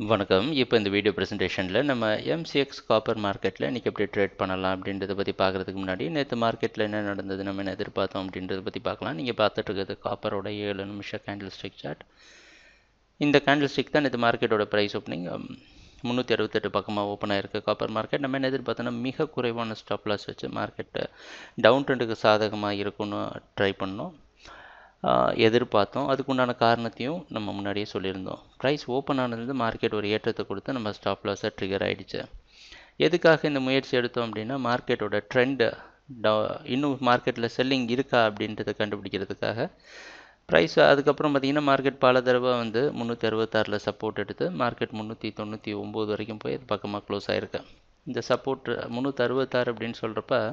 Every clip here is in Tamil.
வணக்கம். இப்போ இந்த வீடியோ ப்ரெசன்டேஷனில் நம்ம எம்சிஎக்ஸ் காப்பர் மார்க்கெட்டில் இன்றைக்கி எப்படி ட்ரேட் பண்ணலாம் அப்படின்றத பற்றி பார்க்குறதுக்கு முன்னாடி நேற்று மார்க்கெட்டில் என்ன நடந்தது, நம்ம என்ன எதிர்பார்த்தோம் அப்படின்றத பற்றி பார்க்கலாம். நீங்கள் பார்த்துட்டு இருக்கிறது காப்பரோட 7 நிமிஷ கேண்டில் ஸ்டிக் சார்ட். இந்த கேண்டில் ஸ்டிக் தான் நேற்று மார்க்கெட்டோட ப்ரைஸ் ஓப்பனிங் 368 பக்கமாக ஓப்பன் ஆகிருக்கு காப்பர் மார்க்கெட். நம்ம என்ன எதிர்பார்த்தோன்னா மிக குறைவான ஸ்டாப் லாஸ் வச்சு மார்க்கெட்டை டவுன் ட்ரெண்டுக்கு சாதகமாக இருக்குன்னு ட்ரை பண்ணோம், எதிர்பார்த்தோம். அதுக்குண்டான காரணத்தையும் நம்ம முன்னாடியே சொல்லியிருந்தோம். ப்ரைஸ் ஓப்பன் ஆனது மார்க்கெட் ஒரு ஏற்றத்தை கொடுத்து நம்ம ஸ்டாப் லாஸை ட்ரிகர் ஆகிடுச்சு. எதுக்காக இந்த முயற்சி எடுத்தோம் அப்படின்னா, மார்க்கெட்டோட ட்ரெண்டு இன்னும் மார்க்கெட்டில் செல்லிங் இருக்கா அப்படின்றத கண்டுபிடிக்கிறதுக்காக. ப்ரைஸ் அதுக்கப்புறம் பார்த்திங்கன்னா மார்க்கெட் பல தடவை 366 சப்போர்ட் எடுத்து மார்க்கெட் 399 வரைக்கும் போய் அது பக்கமாக க்ளோஸ் ஆகிருக்கு. இந்த சப்போர்ட் 366 அப்படின்னு சொல்கிறப்ப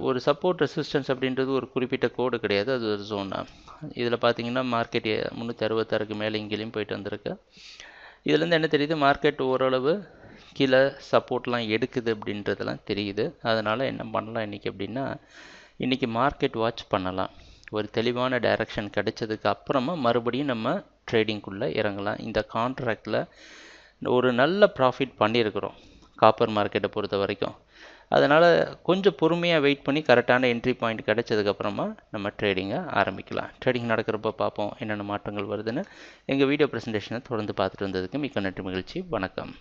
ஒரு சப்போர்ட் ரெசிஸ்டன்ஸ் அப்படின்றது ஒரு குறிப்பிட்ட கோடு கிடையாது, அது ஒரு ஜோனா. இதில் பார்த்தீங்கன்னா மார்க்கெட் 366க்கு மேலே இங்கேயும் போயிட்டு வந்திருக்கு. இதுலேருந்து என்ன தெரியுது, மார்க்கெட் ஓரளவு கீழே சப்போர்ட்லாம் எடுக்குது அப்படின்றதெல்லாம் தெரியுது. அதனால் என்ன பண்ணலாம் இன்றைக்கி அப்படின்னா, இன்றைக்கி மார்க்கெட் வாட்ச் பண்ணலாம். ஒரு தெளிவான டைரக்ஷன் கிடைச்சதுக்கு அப்புறமா மறுபடியும் நம்ம ட்ரேடிங்குள்ளே இறங்கலாம். இந்த கான்ட்ராக்டில் ஒரு நல்ல ப்ராஃபிட் பண்ணியிருக்கிறோம் காப்பர் மார்க்கெட்டை பொறுத்த வரைக்கும். அதனால் கொஞ்சம் பொறுமையாக வெயிட் பண்ணி கரெக்டான என்ட்ரி பாயிண்ட் கிடைச்சதுக்கப்புறமா நம்ம ட்ரேடிங்கை ஆரம்பிக்கலாம். ட்ரேடிங் நடக்கிறப்ப பார்ப்போம் என்னென்ன மாற்றங்கள் வருதுன்னு. எங்கள் வீடியோ ப்ரெசன்டேஷனை தொடர்ந்து பார்த்துட்டு வந்ததுக்கு மிக்க நன்றி, மகிழ்ச்சி, வணக்கம்.